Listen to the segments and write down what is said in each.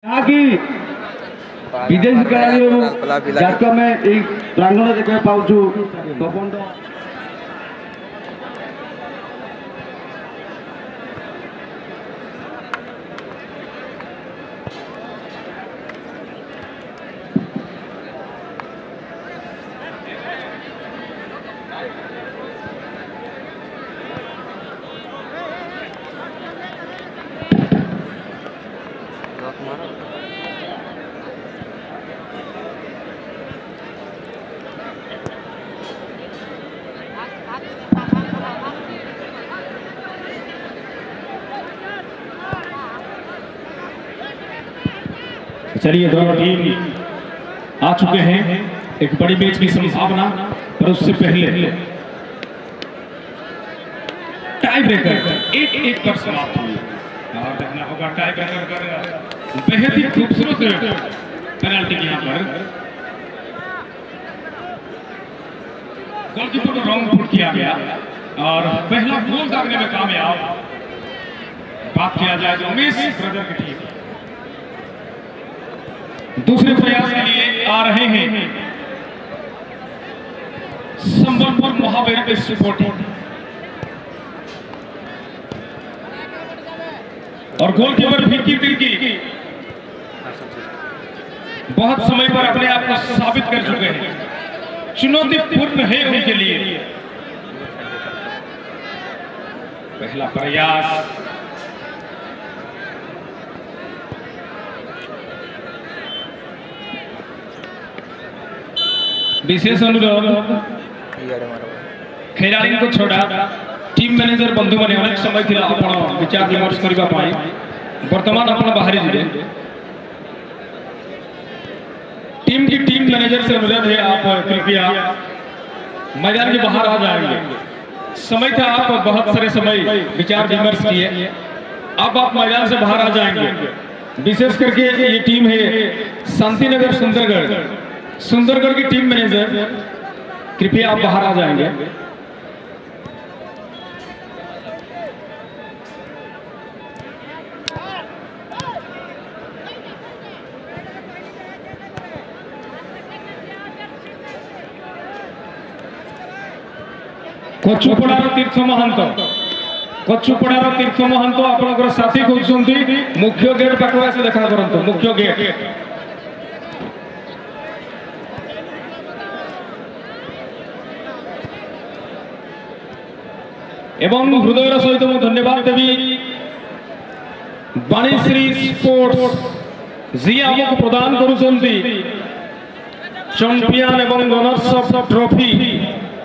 कि विदेशी खेलाड़ी जाक आम यही प्रांगण देखा पाचु तपन चलिए दोनों टीम आ चुके हैं। एक बड़ी मैच की संभावना, पर उससे पहले टाई ब्रेकर 1-1 पर समाप्त हुई और देखना होगा टाई ब्रेकर पर बेहद ही खूबसूरत पेनल्टी यहाँ पर गोलकीपर को रॉन्ग फुट किया गया और पहला गोल दागने में कामयाब। बात किया जाए तो उमेश ब्रदर की टीम दूसरे प्रयास के लिए आ रहे हैं संबलपुर महावीर स्पोर्टिंग और गोलकीपर फिरकी तिरकी बहुत समय पर अपने आप को साबित कर चुके हैं। चुनौतीपूर्ण है उनके लिए पहला प्रयास। विशेष अनुरोध खेलाड़ी को छोड़ा टीम मैनेजर बंधु मैंने अनेक समय थी विचार विमर्श करने बर्तमान आप बाहरी जिले टीम की टीम मैनेजर से अनुरोध है आप कृपया मैदान के बाहर आ जाएंगे। समय था आप बहुत सारे समय विचार विमर्श किए, अब आप मैदान से बाहर आ जाएंगे। विशेष करके ये टीम है शांतिनगर सुंदरगढ़ की टीम मैनेजर, कृपया आप बाहर आ जाएंगे। कचुपड़ार तीर्थ महंत आपनकर साथी खोजुंती मुख्य गेट पाखु आसी देखा करंतु। मुख्य गेट एवं हृदयर सहित मु धन्यवाद देवी बाणीश्री स्पोर्ट्स जी आमको प्रदान करुचंती चैंपियन एवं runners up trophy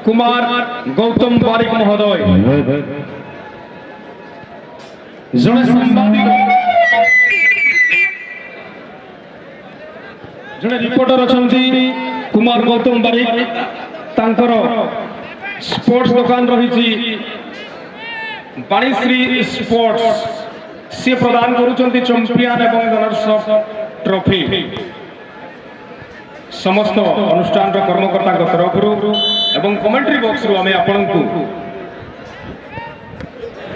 Kumar Gautam Barik महोदय जड़े सांबादिक जड़े रिपोर्टर अछंती कुमार गौतम बारिक तांकर स्पोर्ट्स दुकान रही बाणीश्री स्पोर्ट्स से प्रदान करुचंती चैंपियन एवं रनर्स अप ट्रॉफी समस्त अनुष्ठान कर्मकर्ता तरफ एवं कमेंट्री बॉक्स रू आमे आपन को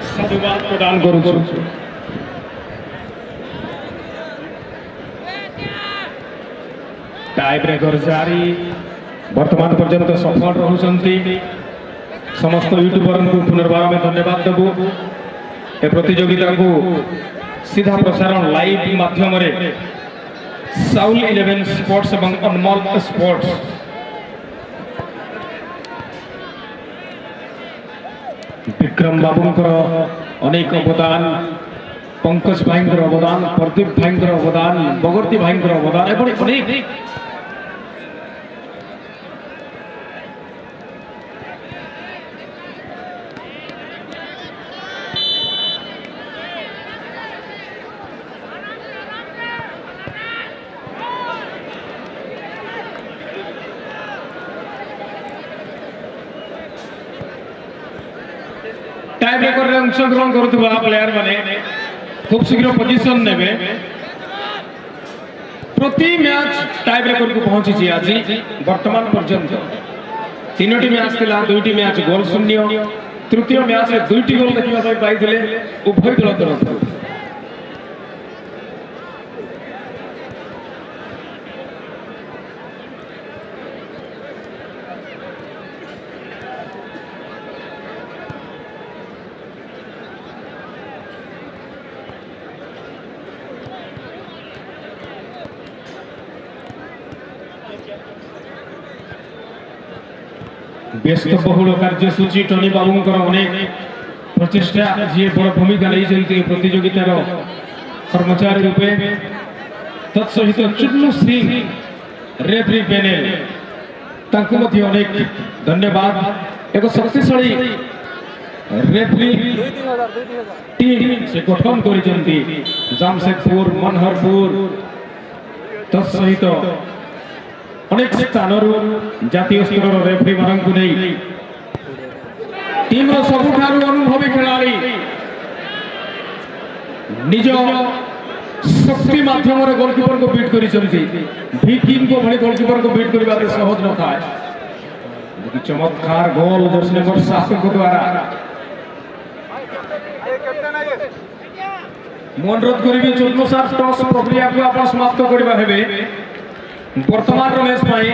साधुवाद प्रदान करूछु। टाई ब्रेकर जारी वर्तमान पर्यंत सफल रहउछंती समस्त यूट्यूबर को पुनर्बार में धन्यवाद देबो। ए प्रतियोगिता को सीधा प्रसारण लाइव माध्यम रे साउल 11 स्पोर्ट्स एवं अनमोल स्पोर्ट्स विक्रम बाबूंकर अनेक अवदान, पंकज भाईंकर अवदान, प्रदीप भाईंकर अवदान, बगर्ती भाईंकर अवदान एवं अनेक टाई ब्रेकर रे अंशग्रहण करुवा प्लेयर माने खूब शीघ्र पोजिशन नेबे। प्रति मैच टाई ब्रेकर को पहुंची आज वर्तमान पर्यंत 3टी मैच थिला, 2टी मैच गोल शून्य, तृतीय मैच रे 2टी गोल देखिबा पाइथिले उभय दल तरफ। ବ୍ୟସ୍ତବହୁଳ କାର୍ଯ୍ୟସୂଚୀ ଟନି ବାବୁଙ୍କର ଅନେକ ପ୍ରଚେଷ୍ଟା ଯିଏ ବଡ଼ ଭୂମିକା ନେଇଛନ୍ତି ଏ ପ୍ରତିଯୋଗିତାର କର୍ମଚାରୀ ରୂପେ ତତ୍ସହିତ ଚୁନ୍ନୁ ସିଂ ରେଫ୍ରି ପ୍ୟାନେଲ ତାଙ୍କୁ ମଧ୍ୟ ଅନେକ ଧନ୍ୟବାଦ। ଏକ ଶକ୍ତିଶାଳୀ ରେଫ୍ରି ଟିମ୍ ସେ ଗଠନ କରିଛନ୍ତି ଜାମଶେଦପୁର ମନୋହରପୁର ତତ୍ସହିତ ଅନେକ ସ୍ଥାନରୁ ଜାତୀୟ ସ୍ତରର ରେଫ୍ରି ମାନଙ୍କୁ ନେଇ ଟିମ୍ର ସବୁଠାରୁ ଅନୁଭବୀ ଖେଳାଳି ନିଜ ଶକ୍ତି ମାଧ୍ୟମରେ ଗୋଲକିପରକୁ ବିଟ୍ କରିଛନ୍ତି। ଭିକିଙ୍କ ଭଳି ଗୋଲକିପରକୁ ବିଟ୍ କରିବା ସହଜ ନଥାଏ। ଚମତ୍କାର ଗୋଲ ଜର୍ସି ନମ୍ବର 7 ଦ୍ୱାରା ମୁଁ ଅନୁରୋଧ କରିବି ଚୂର୍ଣ୍ଣ ସାର୍ ଟସ୍ ପ୍ରକ୍ରିୟାକୁ ଆପଣ ସମାପ୍ତ କରିବା ହେବେ। ବର୍ତ୍ତମାନର ମ୍ୟାଚ୍ ପାଇଁ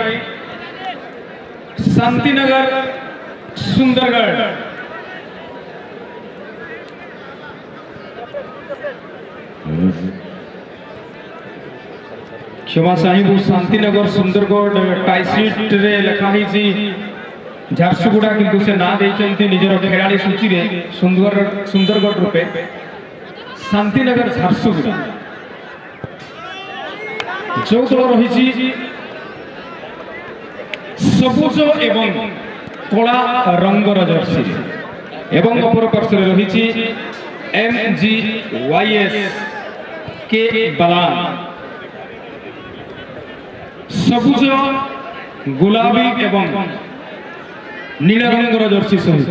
ଶାନ୍ତିନଗର ସୁନ୍ଦରଗଡ଼ क्षमा चाहूँ शांतिनगर सुंदरगढ़ टाइसीट रे लिखा झारसुगुड़ा किंतु से ना देते निजर खेलाड़ी सूची रे सुंदरगढ़ रूपे शांतिनगर झारसुगुड़ा जो दल रही सबुज एवं कला रंगर जर्सी एवं अपर पार्श्व रही MGYS के बलान सबुज गुलाबी एवं नीला रंगर जर्सी सहित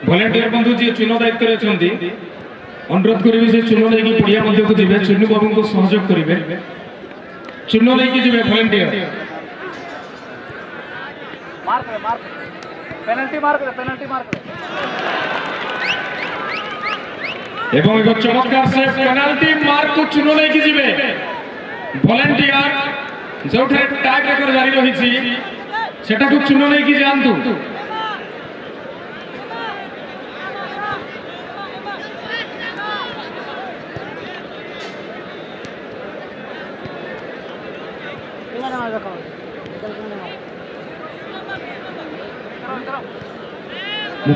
भलेंटियर बंधु जी चुन दायित्व अनुरोध करी से चुन लेकिन पड़िया मध्य को जीवे चुन्नू बाबू को सहयोग करेंगे चुन लेकिन जीवे भलेंटियर एवं एक चमत्कार से पेनाल्टी मार्क को चुन लेकिन जीवे भलेंटियर जो टाई ब्रेकर जारी रही सेटा को चुन लेकिन जानतु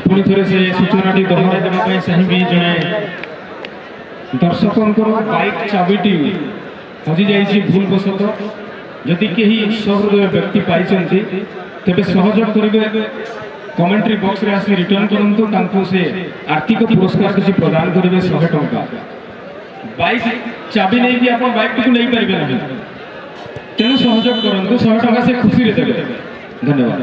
पुणी थे से सूचना दोहराई देवाई चाहिए जड़े दर्शकों बाइक चाबिटी हजि जाइए भूलवशत जदि कहीं सहृदय व्यक्ति पाई तेज सहयोग करेंगे कमेंट्री बॉक्स रे आसी रिटर्न करूँ से आर्थिक पुरस्कार किसी प्रदान करेंगे 100 टंका बाइक चाबी नहीं कि आप बाइक टी नहीं पारे ना तेणु सहयोग करूँ 100 टंका से खुशी रे देवे धन्यवाद।